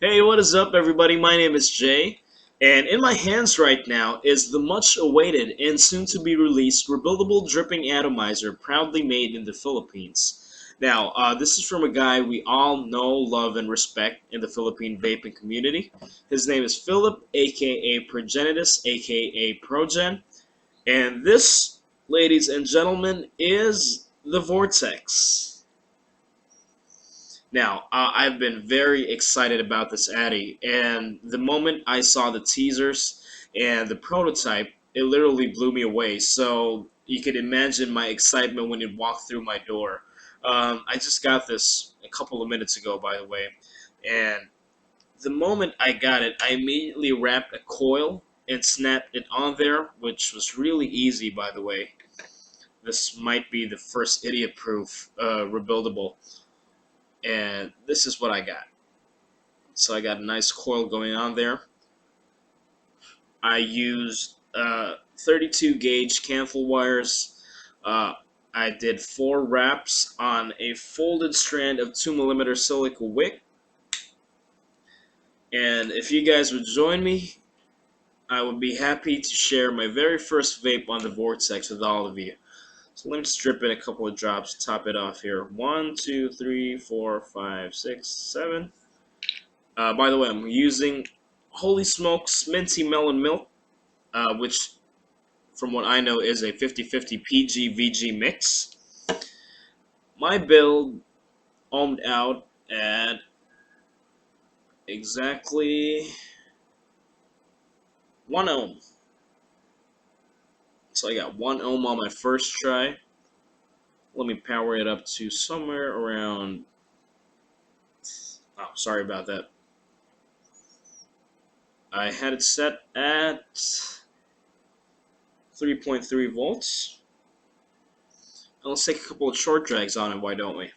Hey, what is up, everybody? My name is Jay, and in my hands right now is the much awaited and soon to be released rebuildable dripping atomizer, proudly made in the Philippines. Now, this is from a guy we all know, love, and respect in the Philippine vaping community. His name is Philip, aka Progenitus, aka Progen, and this, ladies and gentlemen, is the Vortex. Now, I've been very excited about this Addy, and the moment I saw the teasers and the prototype, it literally blew me away. So you can imagine my excitement when it walked through my door. I just got this a couple of minutes ago, by the way, and the moment I got it, I immediately wrapped a coil and snapped it on there, which was really easy, by the way. This might be the first idiot-proof rebuildable, and this is what I got. So I got a nice coil going on there. I used 32 gauge canthal wires. Uh, I did 4 wraps on a folded strand of 2mm silica wick. And if you guys would join me, I would be happy to share my very first vape on the Vortex with all of you. So let me just drip in a couple of drops to top it off here. 1, 2, 3, 4, 5, 6, 7. By the way, I'm using Holy Smokes Minty Melon Milk, which, from what I know, is a 50/50 PG-VG mix. My build ohmed out at exactly 1 ohm. So I got 1 ohm on my first try. Let me power it up to somewhere around... Oh, sorry about that. I had it set at 3.3 volts. And let's take a couple of short drags on it, why don't we?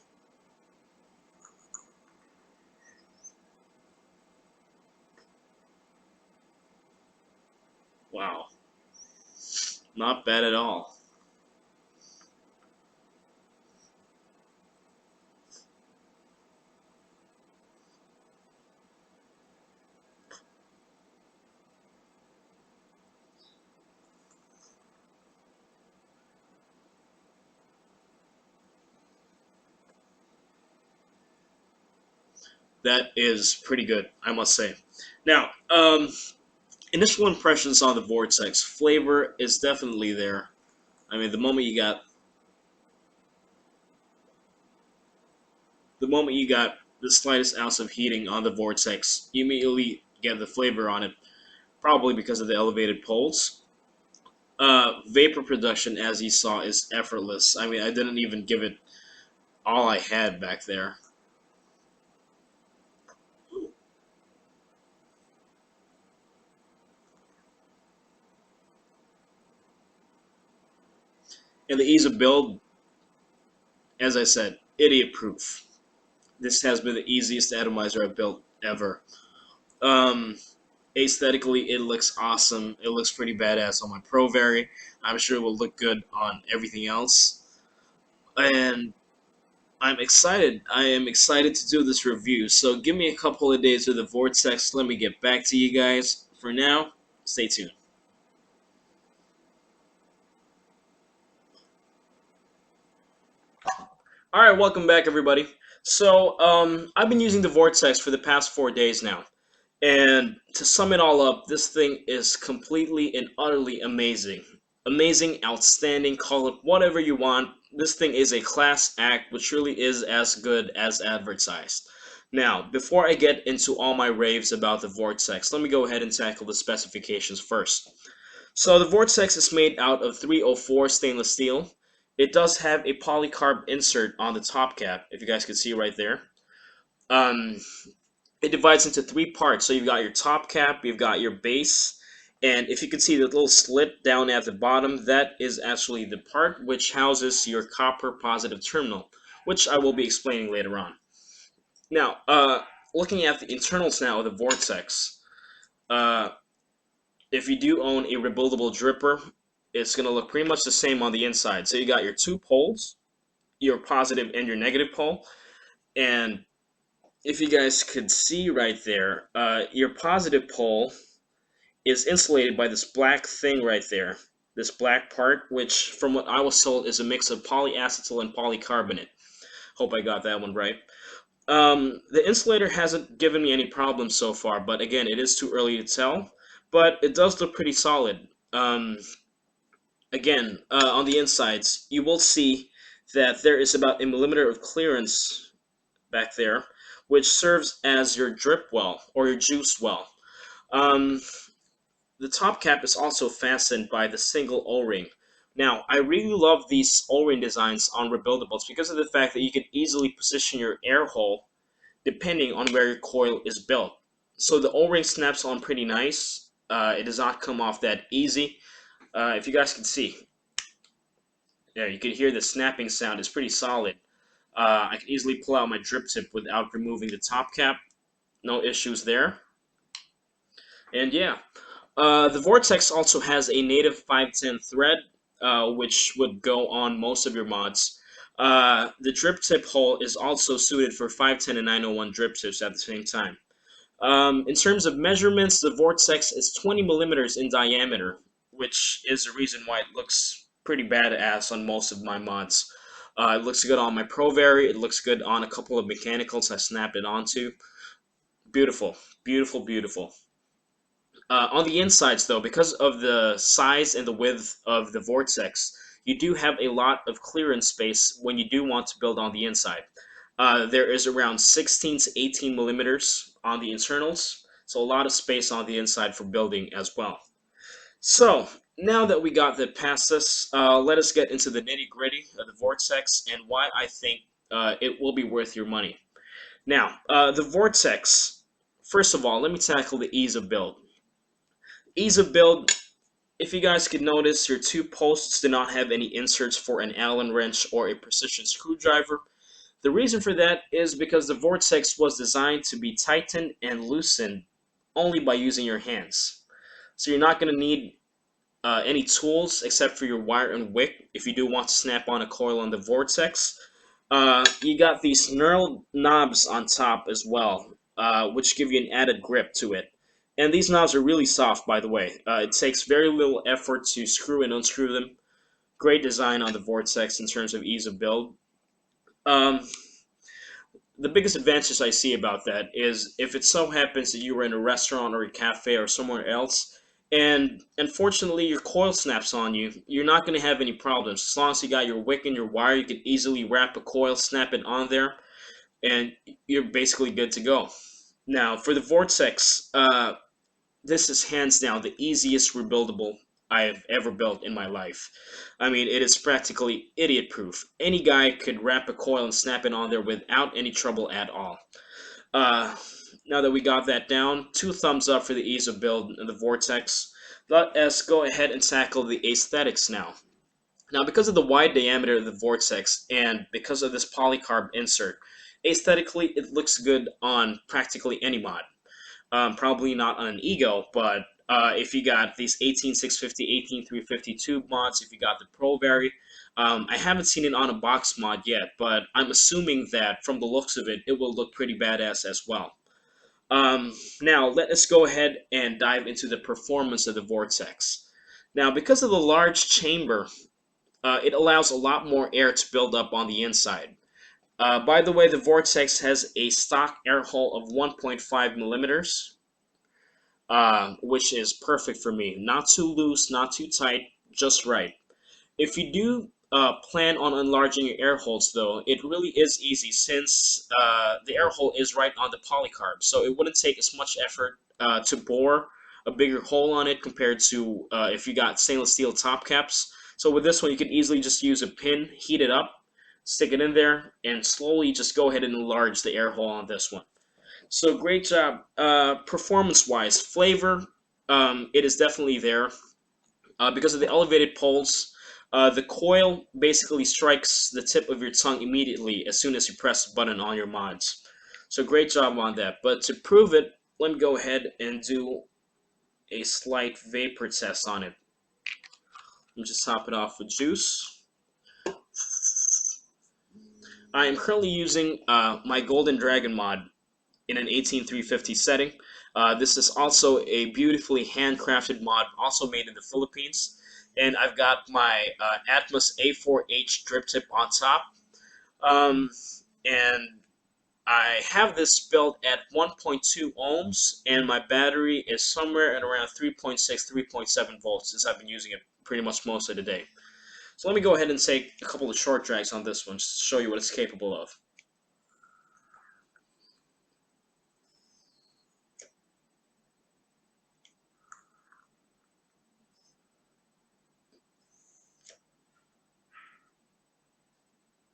Wow. Not bad at all. That is pretty good, I must say. Now, initial impressions on the Vortex. Flavor is definitely there. I mean, the moment you got the slightest ounce of heating on the Vortex, you immediately get the flavor on it, probably because of the elevated poles. Vapor production, as you saw, is effortless. I mean, I didn't even give it all I had back there. And the ease of build, as I said, idiot proof. This has been the easiest atomizer I've built ever. Um, Aesthetically, it looks awesome. It looks pretty badass on my Pro Vari. I'm sure it will look good on everything else. And I'm excited. I am excited to do this review. So give me a couple of days with the Vortex. Let me get back to you guys. For now, stay tuned. All right, welcome back, everybody. So I've been using the Vortex for the past 4 days now. And to sum it all up, this thing is completely and utterly amazing. Amazing, outstanding, call it whatever you want. This thing is a class act, which really is as good as advertised. Now, before I get into all my raves about the Vortex, let me go ahead and tackle the specifications first. So the Vortex is made out of 304 stainless steel. It does have a polycarb insert on the top cap, if you guys can see right there. Um, it divides into 3 parts. So you've got your top cap, you've got your base, and if you can see the little slit down at the bottom, that is actually the part which houses your copper positive terminal, which I will be explaining later on. Now, looking at the internals now of the Vortex, uh, if you do own a rebuildable dripper, it's going to look pretty much the same on the inside. So you got your 2 poles, your positive and your negative pole, and if you guys could see right there, your positive pole is insulated by this black thing right there. This black part, which from what I was told is a mix of polyacetyl and polycarbonate. Hope I got that one right. The insulator hasn't given me any problems so far, but again, it is too early to tell. But it does look pretty solid. Again, on the insides, you will see that there is about a millimeter of clearance back there, which serves as your drip well or your juice well. Um, the top cap is also fastened by the single O-ring. Now, I really love these O-ring designs on rebuildables because of the fact that you can easily position your air hole depending on where your coil is built. So the O-ring snaps on pretty nice. It does not come off that easy. If you guys can see, there you can hear the snapping sound. It's pretty solid. I can easily pull out my drip tip without removing the top cap. No issues there. And yeah, the Vortex also has a native 510 thread, which would go on most of your mods. The drip tip hole is also suited for 510 and 901 drip tips at the same time. In terms of measurements, the Vortex is 20 millimeters in diameter, which is the reason why it looks pretty badass on most of my mods. It looks good on my ProVary. It looks good on a couple of mechanicals I snapped it onto. Beautiful, beautiful, beautiful. On the insides, though, because of the size and the width of the Vortex, you do have a lot of clearance space when you do want to build on the inside. There is around 16 to 18 millimeters on the internals, so a lot of space on the inside for building as well. So, now that we got that past this, let us get into the nitty-gritty of the Vortex and why I think it will be worth your money. Now, the Vortex, first of all, let me tackle the ease of build. Ease of build, if you guys could notice, your two posts do not have any inserts for an Allen wrench or a precision screwdriver. The reason for that is because the Vortex was designed to be tightened and loosened only by using your hands. So you're not going to need any tools except for your wire and wick if you do want to snap on a coil on the Vortex. You got these knurled knobs on top as well, which give you an added grip to it. And these knobs are really soft, by the way. It takes very little effort to screw and unscrew them. Great design on the Vortex in terms of ease of build. Um, the biggest advantage I see about that is if it so happens that you were in a restaurant or a cafe or somewhere else, and unfortunately your coil snaps on you, you're not going to have any problems. As long as you got your wick and your wire, you can easily wrap a coil, snap it on there, and you're basically good to go. Now, for the Vortex, this is hands down the easiest rebuildable I've ever built in my life. I mean, it is practically idiot proof. Any guy could wrap a coil and snap it on there without any trouble at all. Uh, Now that we got that down, two thumbs up for the ease of build in the Vortex. Let us go ahead and tackle the aesthetics now. Now, because of the wide diameter of the Vortex and because of this polycarb insert, aesthetically it looks good on practically any mod. Probably not on an Ego, but if you got these 18650, 18352 mods, if you got the ProVary, I haven't seen it on a box mod yet, but I'm assuming that from the looks of it, it will look pretty badass as well. Now, let us go ahead and dive into the performance of the Vortex. Now, because of the large chamber, it allows a lot more air to build up on the inside. By the way, the Vortex has a stock air hole of 1.5 millimeters, which is perfect for me. Not too loose, not too tight, just right. If you do plan on enlarging your air holes, though, it really is easy since the air hole is right on the polycarb, so it wouldn't take as much effort to bore a bigger hole on it compared to if you got stainless steel top caps. So with this one, you can easily just use a pin, heat it up, stick it in there, and slowly just go ahead and enlarge the air hole on this one. So great job. Performance-wise, flavor, it is definitely there. Because of the elevated poles, the coil basically strikes the tip of your tongue immediately as soon as you press the button on your mods. So great job on that. But to prove it, let me go ahead and do a slight vapor test on it. Let me just top it off with juice. I am currently using my Golden Dragon mod. in an 18350 setting. This is also a beautifully handcrafted mod, also made in the Philippines. And I've got my Atmos A4H drip tip on top. Um, and I have this built at 1.2 ohms, and my battery is somewhere at around 3.6, 3.7 volts, since I've been using it pretty much most of the day. So let me go ahead and take a couple of short drags on this one, just to show you what it's capable of.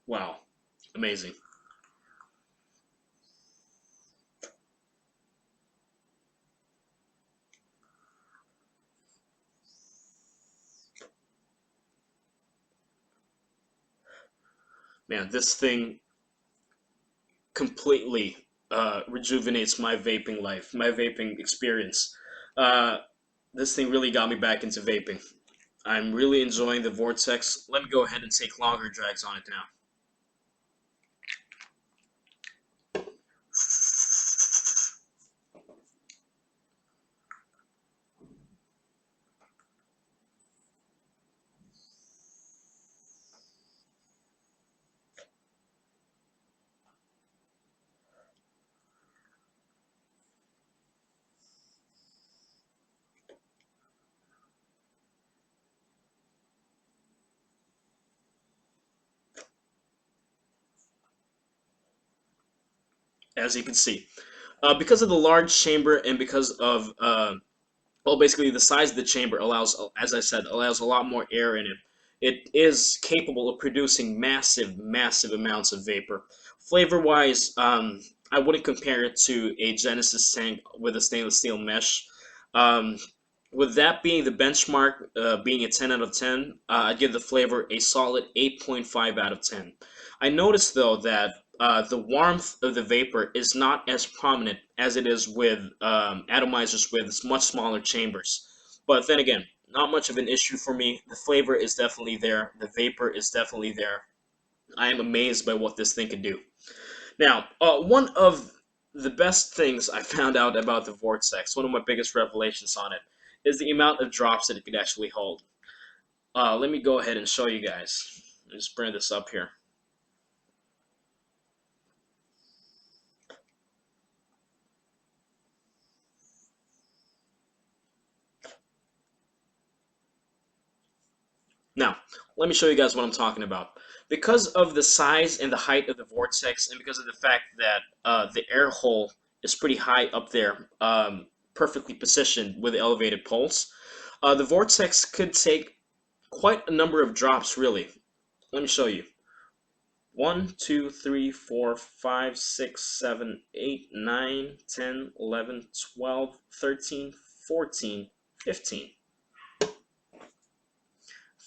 Wow, amazing. Man, this thing completely rejuvenates my vaping life, my vaping experience. Uh, this thing really got me back into vaping. I'm really enjoying the Vortex. Let me go ahead and take longer drags on it now. As you can see, because of the large chamber and because of well, basically the size of the chamber allows, as I said, allows a lot more air in it. It is capable of producing massive, massive amounts of vapor. Flavor wise, I wouldn't compare it to a Genesis tank with a stainless steel mesh. Um, with that being the benchmark, being a 10 out of 10, I'd give the flavor a solid 8.5 out of 10. I noticed though that the warmth of the vapor is not as prominent as it is with atomizers with much smaller chambers. But then again, not much of an issue for me. The flavor is definitely there. The vapor is definitely there. I am amazed by what this thing can do. Now, one of the best things I found out about the Vortex, one of my biggest revelations on it, is the amount of drops that it could actually hold. Let me go ahead and show you guys. Just bring this up here. Now, let me show you guys what I'm talking about. Because of the size and the height of the vortex, and because of the fact that the air hole is pretty high up there, perfectly positioned with elevated poles, the vortex could take quite a number of drops, really. Let me show you. 1, 2, 3, 4, 5, 6, 7, 8, 9, 10, 11, 12, 13, 14, 15.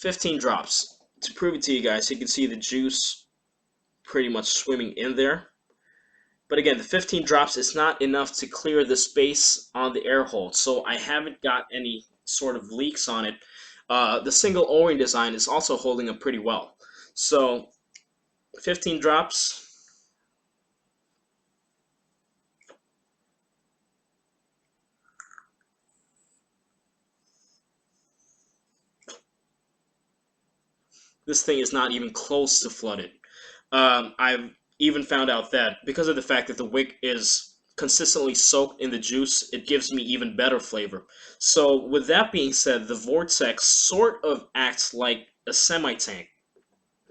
15 drops. To prove it to you guys, you can see the juice pretty much swimming in there. But again, the 15 drops is not enough to clear the space on the air hole, so I haven't got any sort of leaks on it. The single O-ring design is also holding up pretty well. So 15 drops. This thing is not even close to flooded. I've even found out that because of the fact that the wick is consistently soaked in the juice, it gives me even better flavor. So with that being said, the Vortex sort of acts like a semi-tank,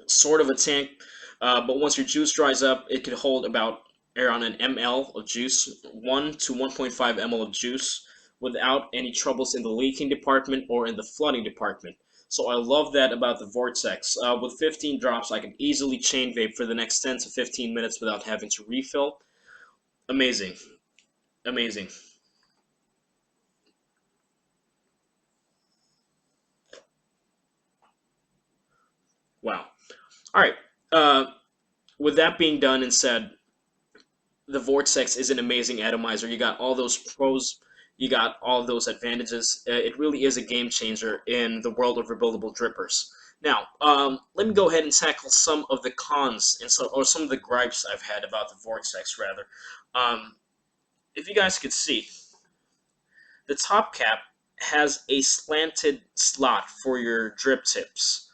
sort of a tank, but once your juice dries up, it can hold about around an ml of juice, 1 to 1.5 ml of juice, without any troubles in the leaking department or in the flooding department. So I love that about the Vortex. With 15 drops, I can easily chain vape for the next 10 to 15 minutes without having to refill. Amazing. Amazing. Wow. All right. Uh, with that being done and said, the Vortex is an amazing atomizer. You got all those pros, you got all those advantages. It really is a game changer in the world of rebuildable drippers. Now, let me go ahead and tackle some of the cons and or some of the gripes I've had about the Vortex, rather. Um, if you guys could see, the top cap has a slanted slot for your drip tips.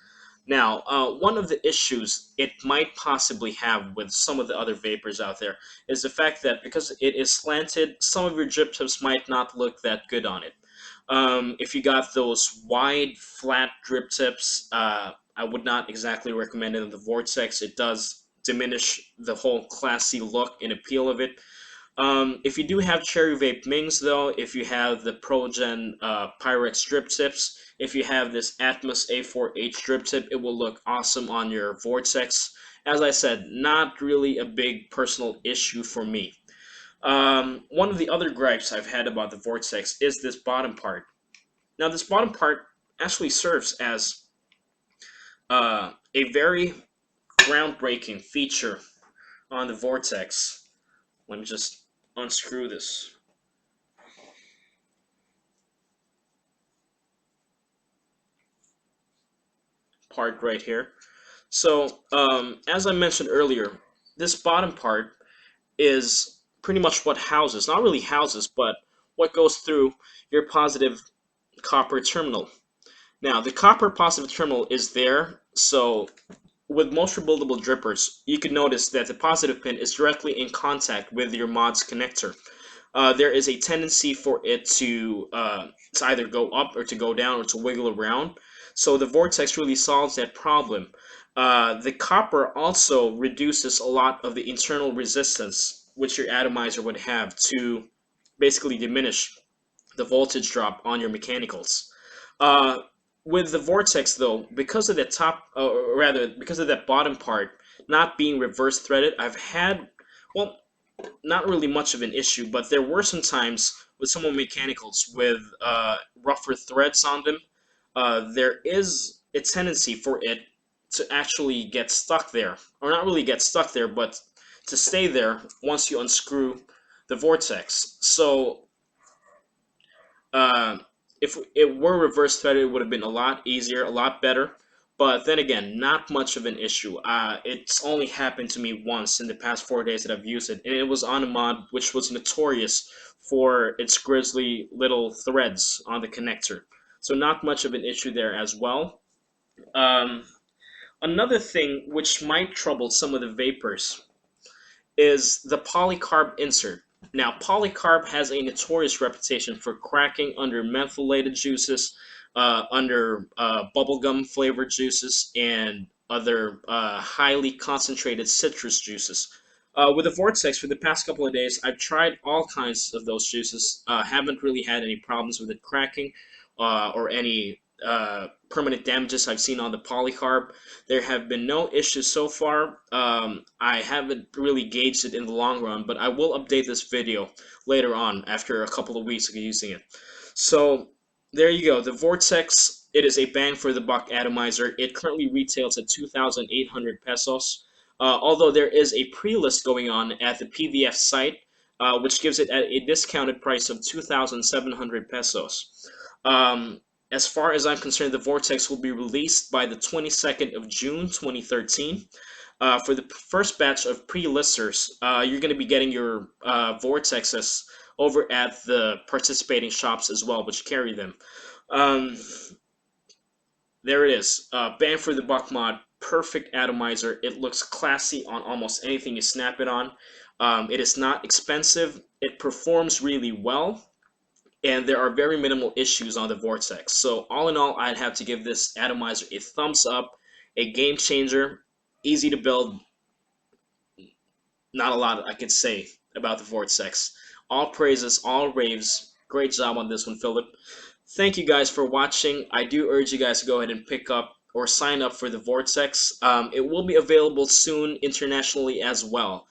Now, one of the issues it might possibly have with some of the other vapors out there is the fact that because it is slanted, some of your drip tips might not look that good on it. If you got those wide, flat drip tips, I would not exactly recommend it in the Vortex. It does diminish the whole classy look and appeal of it. If you do have Cherry Vape Mings, though, if you have the ProGen Pyrex drip tips, if you have this Atmos A4H drip tip, it will look awesome on your Vortex. As I said, not really a big personal issue for me. One of the other gripes I've had about the Vortex is this bottom part. Now, this bottom part actually serves as a very groundbreaking feature on the Vortex. Let me just unscrew this part right here. So, as I mentioned earlier, this bottom part is pretty much what houses, not really houses, but what goes through your positive copper terminal. Now, the copper positive terminal is there, so with most rebuildable drippers, you can notice that the positive pin is directly in contact with your mod's connector. There is a tendency for it to either go up or to go down or to wiggle around. So the Vortex really solves that problem. The copper also reduces a lot of the internal resistance which your atomizer would have to basically diminish the voltage drop on your mechanicals. Uh, with the Vortex though, because of the top, or rather because of that bottom part not being reverse threaded, I've had, well, not really much of an issue, but there were some times with some of the mechanicals with rougher threads on them. There is a tendency for it to actually get stuck there, or not really get stuck there, but to stay there once you unscrew the Vortex. So uh, if it were reverse threaded, it would have been a lot easier, a lot better. But then again, not much of an issue. It's only happened to me once in the past 4 days that I've used it, and it was on a mod which was notorious for its grisly little threads on the connector. So not much of an issue there as well. Um, Another thing which might trouble some of the vapors is the polycarb insert. Now, polycarb has a notorious reputation for cracking under mentholated juices, under bubblegum flavored juices, and other highly concentrated citrus juices. With the Vortex, for the past couple of days, I've tried all kinds of those juices. Haven't really had any problems with it cracking or any permanent damages I've seen on the polycarb. There have been no issues so far. I haven't really gauged it in the long run, but I will update this video later on after a couple of weeks of using it. So there you go. The Vortex, it is a bang for the buck atomizer. It currently retails at 2,800 pesos. Although there is a pre-list going on at the PVF site, which gives it at a discounted price of 2,700 pesos. Um, as far as I'm concerned, the Vortex will be released by the 22nd of June 2013. For the first batch of pre-listers, you're going to be getting your Vortexes over at the participating shops as well, which carry them. Um, there it is. Bang for the buck mod. Perfect atomizer. It looks classy on almost anything you snap it on. It is not expensive. It performs really well. And there are very minimal issues on the Vortex. So all in all, I'd have to give this atomizer a thumbs up. A game changer. Easy to build. Not a lot I could say about the Vortex. All praises, all raves. Great job on this one, Philip. Thank you guys for watching. I do urge you guys to go ahead and pick up or sign up for the Vortex. It will be available soon internationally as well.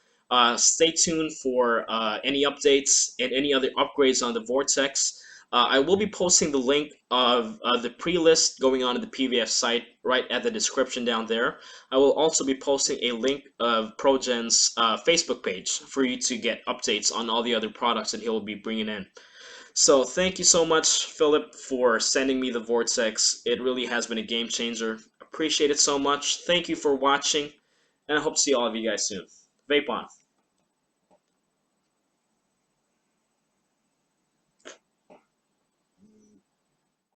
Stay tuned for any updates and any other upgrades on the Vortex. I will be posting the link of the pre-list going on at the PVF site right at the description down there. I will also be posting a link of ProGen's Facebook page for you to get updates on all the other products that he will be bringing in. So thank you so much, Philip, for sending me the Vortex. It really has been a game changer. Appreciate it so much. Thank you for watching, and I hope to see all of you guys soon. Vape on.